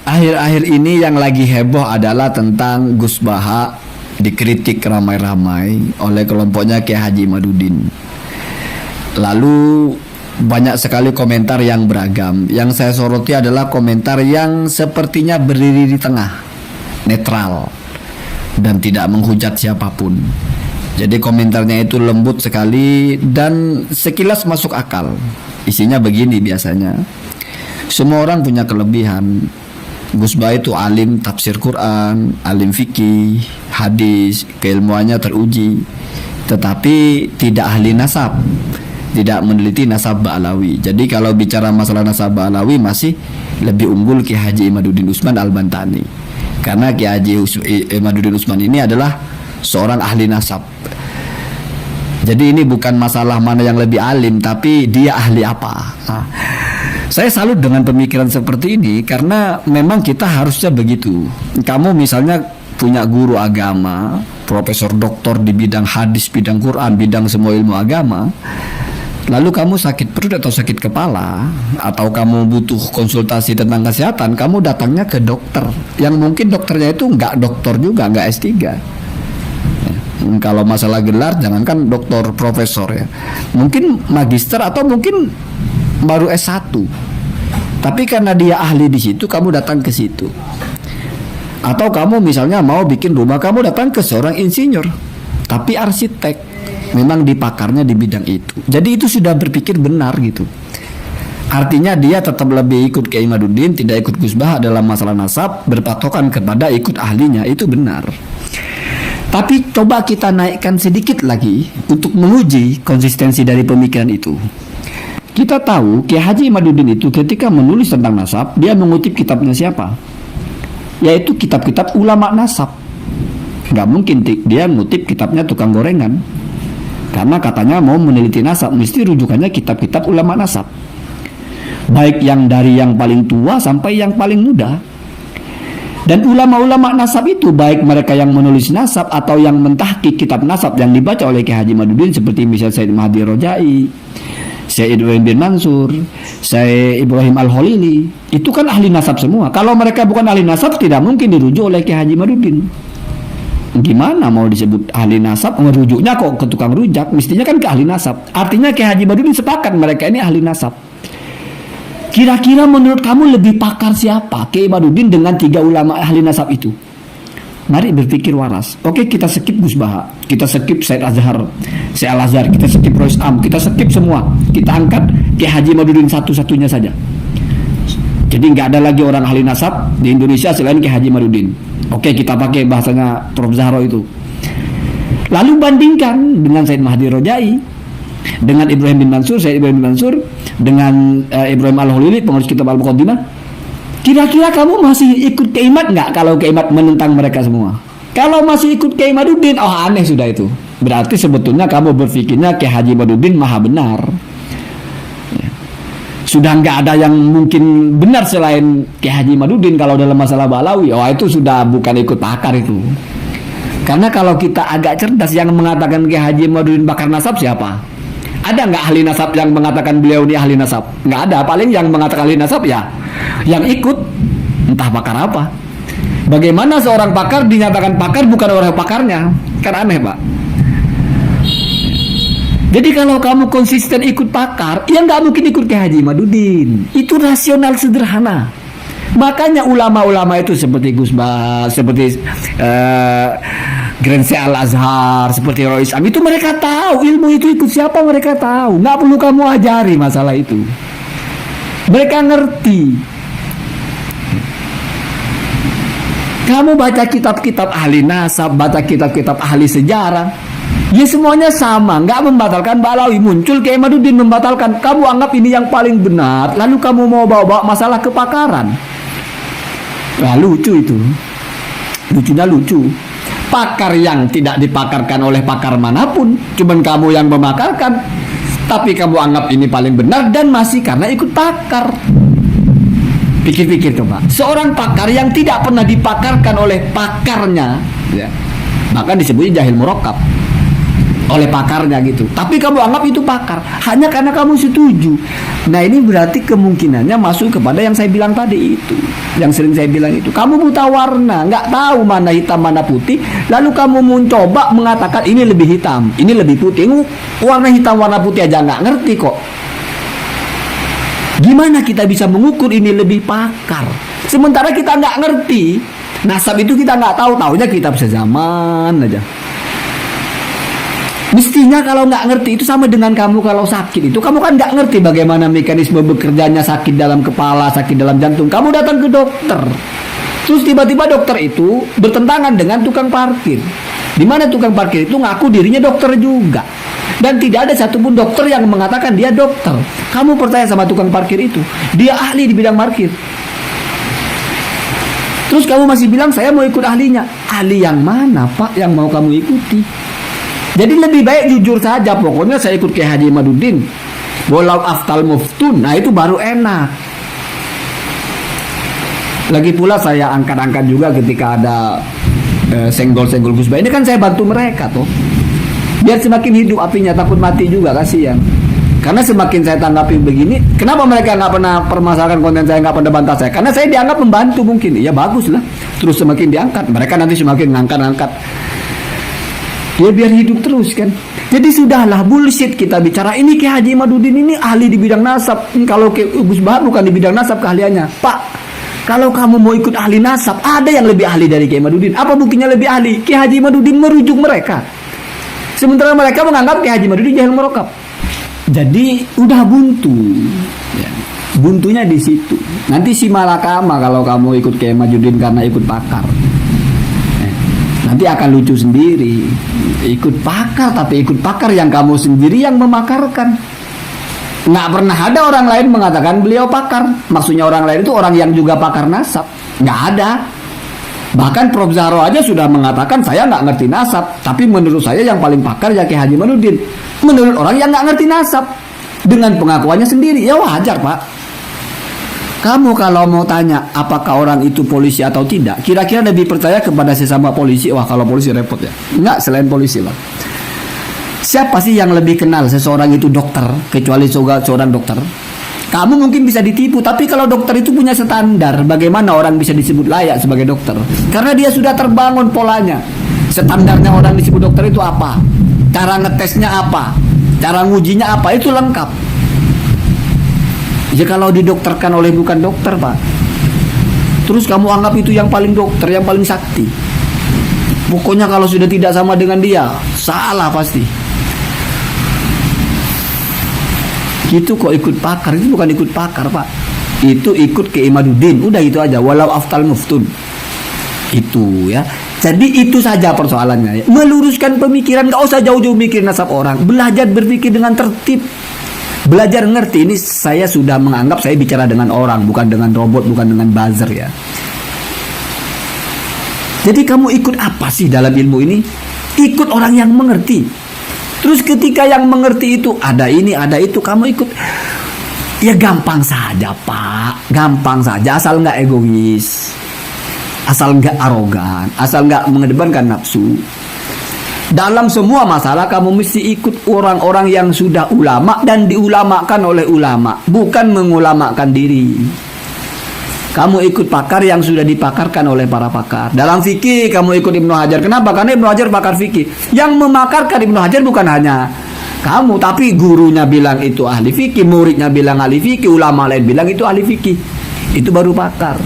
Akhir-akhir ini yang lagi heboh adalah tentang Gus Baha dikritik ramai-ramai oleh kelompoknya Kiai Haji Imaduddin. Lalu banyak sekali komentar yang beragam. Yang saya soroti adalah komentar yang sepertinya berdiri di tengah, netral, dan tidak menghujat siapapun. Jadi komentarnya itu lembut sekali dan sekilas masuk akal. Isinya begini biasanya. Semua orang punya kelebihan. Gus Baha itu alim tafsir Quran, alim fikih, hadis, keilmuannya teruji, tetapi tidak ahli nasab, tidak meneliti nasab Ba'alawi. Jadi kalau bicara masalah nasab Ba'alawi masih lebih unggul Kiai Haji Imaduddin Utsman Al-Bantani, karena Kiai Haji Imaduddin Utsman ini adalah seorang ahli nasab. Jadi ini bukan masalah mana yang lebih alim, tapi dia ahli apa. Saya salut dengan pemikiran seperti ini karena memang kita harusnya begitu. Kamu misalnya punya guru agama, profesor doktor di bidang hadis, bidang Quran, bidang semua ilmu agama. Lalu kamu sakit perut atau sakit kepala, atau kamu butuh konsultasi tentang kesehatan, kamu datangnya ke dokter yang mungkin dokternya itu nggak doktor juga, nggak S3. Kalau masalah gelar, jangankan doktor, profesor ya, mungkin magister atau mungkin baru S1. Tapi karena dia ahli di situ, kamu datang ke situ. Atau kamu misalnya mau bikin rumah, kamu datang ke seorang insinyur, tapi arsitek, memang dipakarnya di bidang itu. Jadi itu sudah berpikir benar gitu. Artinya dia tetap lebih ikut Kiai Imaduddin, tidak ikut Gus Baha dalam masalah nasab, berpatokan kepada ikut ahlinya, itu benar. Tapi coba kita naikkan sedikit lagi untuk menguji konsistensi dari pemikiran itu. Kita tahu Kiai Haji Imaduddin itu ketika menulis tentang nasab, dia mengutip kitabnya siapa? Yaitu kitab-kitab ulama nasab. Gak mungkin dia ngutip kitabnya tukang gorengan, karena katanya mau meneliti nasab, mesti rujukannya kitab-kitab ulama nasab, baik yang dari yang paling tua sampai yang paling muda. Dan ulama-ulama nasab itu, baik mereka yang menulis nasab atau yang mentahqiq kitab nasab yang dibaca oleh Kiai Haji Imaduddin, seperti misalnya Said Mahdi Rojai, Syekh Ibrahim bin Mansur, Syekh Ibrahim Al-Holili, itu kan ahli nasab semua. Kalau mereka bukan ahli nasab, tidak mungkin dirujuk oleh Kiai Haji Imaduddin. Gimana mau disebut ahli nasab? Merujuknya kok ke tukang rujak, mestinya kan ke ahli nasab. Artinya Kiai Haji Imaduddin sepakat mereka ini ahli nasab. Kira-kira menurut kamu lebih pakar siapa, Kiai Imaduddin dengan 3 ulama ahli nasab itu? Mari berpikir waras. Oke, kita skip Gus Baha, kita skip Said Azhar, Syekh Al-Azhar, kita skip Rois Am, kita skip semua. Kita angkat Kiai Haji Imaduddin satu-satunya saja. Jadi nggak ada lagi orang ahli nasab di Indonesia selain Kiai Haji Imaduddin. Oke, kita pakai bahasanya Prof. Zahro itu. Lalu bandingkan dengan Said Mahdi Rojai, dengan Ibrahim bin Mansur, Syekh Ibrahim bin Mansur, dengan Ibrahim Al-Holili, pengurus kitab Al-Muqaddimah. Kira-kira kamu masih ikut Kiai Imad nggak kalau Kiai Imad menentang mereka semua? Kalau masih ikut Kiai Imaduddin, oh aneh sudah itu. Berarti sebetulnya kamu berpikirnya Kiai Haji Imaduddin maha benar. Sudah nggak ada yang mungkin benar selain Kiai Haji Imaduddin kalau dalam masalah Ba'alawi. Oh itu sudah bukan ikut pakar itu. Karena kalau kita agak cerdas, yang mengatakan Kiai Haji Imaduddin bakar nasab siapa? Ada nggak ahli nasab yang mengatakan beliau ini ahli nasab? Nggak ada. Paling yang mengatakan ahli nasab ya yang ikut, entah pakar apa. Bagaimana seorang pakar dinyatakan pakar bukan orang pakarnya? Kan aneh, Pak. Jadi kalau kamu konsisten ikut pakar, ya nggak mungkin ikut Kiai Haji Imaduddin. Itu rasional sederhana. Makanya ulama-ulama itu seperti Gus Baha, seperti Grand Syekh Al-Azhar, seperti Rois Am, itu mereka tahu ilmu itu ikut siapa, mereka tahu. Nggak perlu kamu ajari masalah itu. Mereka ngerti. Kamu baca kitab-kitab ahli nasab, baca kitab-kitab ahli sejarah, ya semuanya sama, nggak membatalkan Ba'alawi. Muncul Kiai Imaduddin membatalkan, kamu anggap ini yang paling benar, lalu kamu mau bawa-bawa masalah kepakaran. Wah, lucu itu. Lucunya lucu. Pakar yang tidak dipakarkan oleh pakar manapun, cuman kamu yang memakarkan, tapi kamu anggap ini paling benar dan masih karena ikut pakar. Pikir-pikir coba, seorang pakar yang tidak pernah dipakarkan oleh pakarnya, ya, maka disebutnya jahil murakkab. oleh pakarnya gitu. Tapi kamu anggap itu pakar hanya karena kamu setuju. Nah ini berarti kemungkinannya masuk kepada yang saya bilang tadi itu, yang sering saya bilang itu. Kamu buta warna, nggak tahu mana hitam mana putih, lalu kamu mencoba mengatakan ini lebih hitam, ini lebih putih. Warna hitam warna putih aja nggak ngerti kok. Gimana kita bisa mengukur ini lebih pakar? Sementara kita nggak ngerti. Nasab itu kita nggak tahu, taunya kitab sezaman aja. Mestinya kalau nggak ngerti itu sama dengan kamu kalau sakit itu, kamu kan nggak ngerti bagaimana mekanisme bekerjanya sakit dalam kepala, sakit dalam jantung. Kamu datang ke dokter, terus tiba-tiba dokter itu bertentangan dengan tukang parkir. Di mana tukang parkir itu ngaku dirinya dokter juga, dan tidak ada satupun dokter yang mengatakan dia dokter. Kamu percaya sama tukang parkir itu? Dia ahli di bidang parkir. Terus kamu masih bilang saya mau ikut ahlinya. Ahli yang mana Pak yang mau kamu ikuti? Jadi lebih baik jujur saja, pokoknya saya ikut Kiai Haji Imaduddin. Walau aftal muftun, nah itu baru enak. Lagi pula saya angkat-angkat juga ketika ada senggol-senggol Gus Bah. Ini kan saya bantu mereka tuh. Biar semakin hidup apinya, takut mati juga, kasihan. Karena semakin saya tanggapi begini, kenapa mereka nggak pernah permasalahkan konten saya, nggak pernah bantah saya? Karena saya dianggap membantu mungkin. Ya bagus lah. Terus semakin diangkat, mereka nanti semakin ngangkat-ngangkat. Ya biar hidup terus kan. Jadi sudahlah bullshit kita bicara. Ini Kiai Haji Imaduddin ini ahli di bidang nasab. Kalau Gus Bah bukan di bidang nasab keahliannya. Pak, kalau kamu mau ikut ahli nasab, ada yang lebih ahli dari Kiai Imaduddin. Apa buktinya lebih ahli? Kiai Haji Imaduddin merujuk mereka. Sementara mereka menganggap Kiai Haji Imaduddin jahil merokap. Jadi udah buntu. Ya. Buntunya di situ. Nanti si malakama kalau kamu ikut Kiai Imaduddin karena ikut pakar. Nanti akan lucu sendiri. Ikut pakar, tapi ikut pakar yang kamu sendiri yang memakarkan. Nggak pernah ada orang lain mengatakan beliau pakar. Maksudnya orang lain itu orang yang juga pakar nasab. Nggak ada. Bahkan Prof. Zahro aja sudah mengatakan saya nggak ngerti nasab, tapi menurut saya yang paling pakar ya Kiai Haji Imaduddin. Menurut orang yang nggak ngerti nasab, dengan pengakuannya sendiri, ya wajar Pak. Kamu kalau mau tanya apakah orang itu polisi atau tidak, kira-kira lebih percaya kepada sesama polisi? Wah kalau polisi repot ya. Enggak, selain polisi lah. Siapa sih yang lebih kenal seseorang itu dokter, kecuali seorang dokter? Kamu mungkin bisa ditipu, tapi kalau dokter itu punya standar, bagaimana orang bisa disebut layak sebagai dokter? Karena dia sudah terbangun polanya. Standarnya orang disebut dokter itu apa? Cara ngetesnya apa? Cara ngujinya apa? Itu lengkap. Ya kalau didokterkan oleh bukan dokter Pak, terus kamu anggap itu yang paling dokter, yang paling sakti. Pokoknya kalau sudah tidak sama dengan dia, salah pasti. Gitu kok ikut pakar, itu bukan ikut pakar Pak. Itu ikut ke Imaduddin, udah itu aja. Walau aftal muftun. Itu ya. Jadi itu saja persoalannya ya. Meluruskan pemikiran, gak usah jauh-jauh mikir nasab orang. Belajar berpikir dengan tertib. Belajar ngerti, ini saya sudah menganggap saya bicara dengan orang, bukan dengan robot, bukan dengan buzzer ya. Jadi kamu ikut apa sih dalam ilmu ini? Ikut orang yang mengerti. Terus ketika yang mengerti itu ada ini, ada itu, kamu ikut. Ya gampang saja Pak, gampang saja, asal nggak egois, asal nggak arogan, asal nggak mengedepankan nafsu. Dalam semua masalah kamu mesti ikut orang-orang yang sudah ulama dan diulamakan oleh ulama, bukan mengulamakan diri. Kamu ikut pakar yang sudah dipakarkan oleh para pakar. Dalam fikih kamu ikut Ibnu Hajar. Kenapa? Karena Ibnu Hajar pakar fikih. Yang memakarkan Ibnu Hajar bukan hanya kamu, tapi gurunya bilang itu ahli fikih, muridnya bilang ahli fikih, ulama lain bilang itu ahli fikih. Itu baru pakar.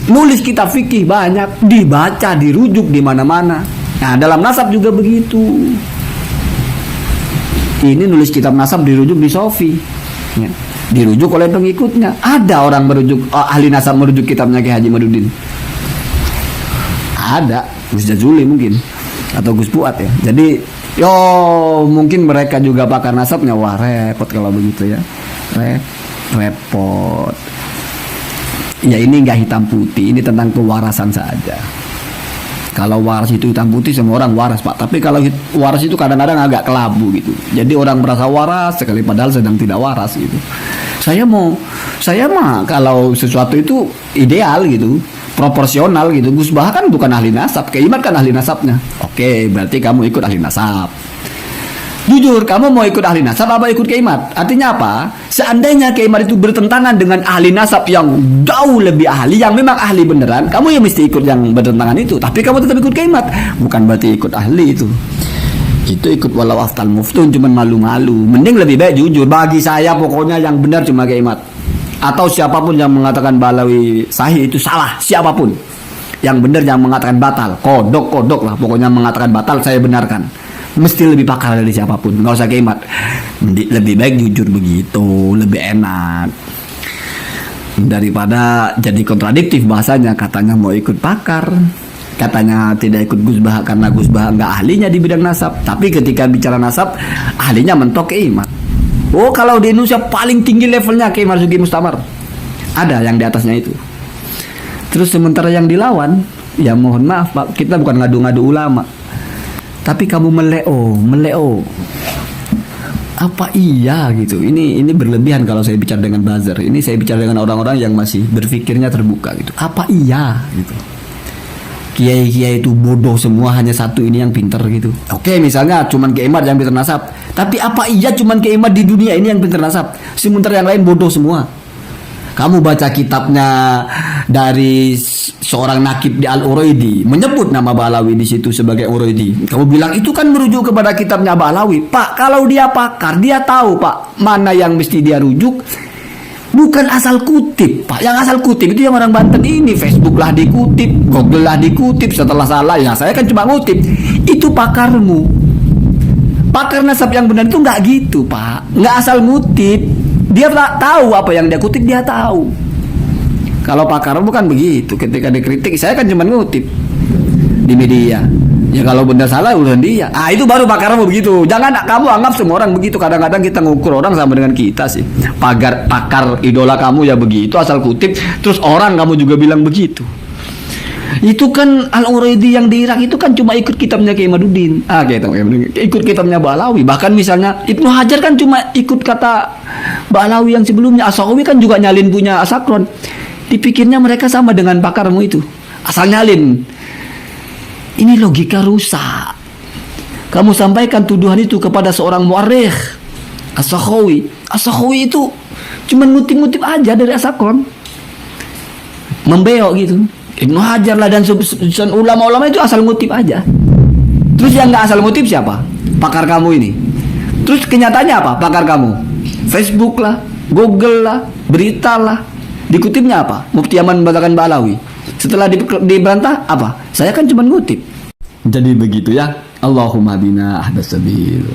Nulis kitab fikih banyak, dibaca, dirujuk di mana-mana. Nah, dalam nasab juga begitu. Ini nulis kitab nasab dirujuk di Sofi. Ya. Dirujuk oleh pengikutnya. Ada orang merujuk, ahli nasab merujuk kitabnya Kiai Haji Imaduddin. Ada, Gus Jazuli mungkin atau Gus Fuad ya. Jadi, mungkin mereka juga pakar nasabnya. Wah, repot kalau begitu ya. Repot. Ya ini nggak hitam putih, ini tentang kewarasan saja. Kalau waras itu hitam putih, semua orang waras Pak. Tapi kalau waras itu kadang-kadang agak kelabu gitu. Jadi orang merasa waras sekali padahal sedang tidak waras gitu. Saya mah kalau sesuatu itu ideal gitu, proporsional gitu. Gus Bah kan bukan ahli nasab, Kiai Imad kan ahli nasabnya. Oke, berarti kamu ikut ahli nasab. Jujur, kamu mau ikut ahli nasab apa ikut Kiaimat? Artinya apa? Seandainya Kiaimat itu bertentangan dengan ahli nasab yang jauh lebih ahli, yang memang ahli beneran, kamu ya mesti ikut yang bertentangan itu. Tapi kamu tetap ikut Kiaimat, bukan berarti ikut ahli itu. Itu ikut walau aftal muftun, cuman malu-malu. Mending lebih baik jujur. Bagi saya pokoknya yang benar cuma Kiaimat. Atau siapapun yang mengatakan Balawi sahih itu salah, siapapun. Yang benar yang mengatakan batal, kodok lah. Pokoknya mengatakan batal saya benarkan. Mesti lebih pakar dari siapapun, nggak usah Kiaimat. Lebih baik jujur begitu, lebih enak daripada jadi kontradiktif bahasanya. Katanya mau ikut pakar, katanya tidak ikut Gus Bah karena Gus Bah nggak ahlinya di bidang nasab, tapi ketika bicara nasab ahlinya mentok Kiaimat. Oh, kalau di Indonesia paling tinggi levelnya Kiai Marzuki Mustamar, ada yang di atasnya itu. Terus sementara yang dilawan, ya mohon maaf Pak, kita bukan ngadu-ngadu ulama, tapi kamu meleo. Apa iya gitu? Ini berlebihan kalau saya bicara dengan buzzer. Ini saya bicara dengan orang-orang yang masih berpikirnya terbuka gitu. Apa iya gitu? Kiai-kiai itu bodoh semua, hanya satu ini yang pinter gitu. Oke, misalnya cuman Kiaimat yang pinter nasab. Tapi apa iya cuman Kiaimat di dunia ini yang pinter nasab? Sementara yang lain bodoh semua. Kamu baca kitabnya dari seorang nakib di Al-Uraidi, menyebut nama Ba'alawi di situ sebagai Uraidi. Kamu bilang itu kan merujuk kepada kitabnya Ba'alawi. Pak, kalau dia pakar, dia tahu Pak mana yang mesti dia rujuk. Bukan asal kutip Pak. Yang asal kutip itu yang orang Banten ini. Facebook lah dikutip, Google lah dikutip. Setelah salah, ya saya kan cuma ngutip. Itu pakarmu. Pakar nasab yang benar itu nggak gitu Pak. Nggak asal ngutip. Dia tahu apa yang dia kutip, dia tahu. Kalau pakar bukan begitu. Ketika dikritik, saya kan cuma ngutip di media. Ya kalau benar salah urusan dia. Itu baru pakarmu begitu. Jangan kamu anggap semua orang begitu. Kadang-kadang kita ngukur orang sama dengan kita sih. Pakar idola kamu ya begitu, asal kutip. Terus orang kamu juga bilang begitu. Itu kan Al-Uraidi yang di Irak itu kan cuma ikut kitabnya Kiai Maduddin. Ikut kitabnya Ba'alawi. Bahkan misalnya Ibnu Hajar kan cuma ikut kata Ba'alawi yang sebelumnya. As-Sakhawi kan juga nyalin punya As-Sakron. Dipikirnya mereka sama dengan pakarmu itu. Asal nyalin. Ini logika rusak. Kamu sampaikan tuduhan itu kepada seorang muarikh As-Sakhawi. As-Sakhawi itu cuma ngutip-ngutip aja dari As-Sakron. Membeok gitu. Ibnu Hajar lah dan ulama-ulama itu asal ngutip aja. Terus yang nggak asal ngutip siapa? Pakar kamu ini. Terus kenyataannya apa? Pakar kamu Facebook lah, Google lah, berita lah. Dikutipnya apa? Mufti Aman membatalkan Ba'alawi. Setelah dibantah apa? Saya kan cuma ngutip. Jadi begitu ya. Allahumma bina ahdas sabil.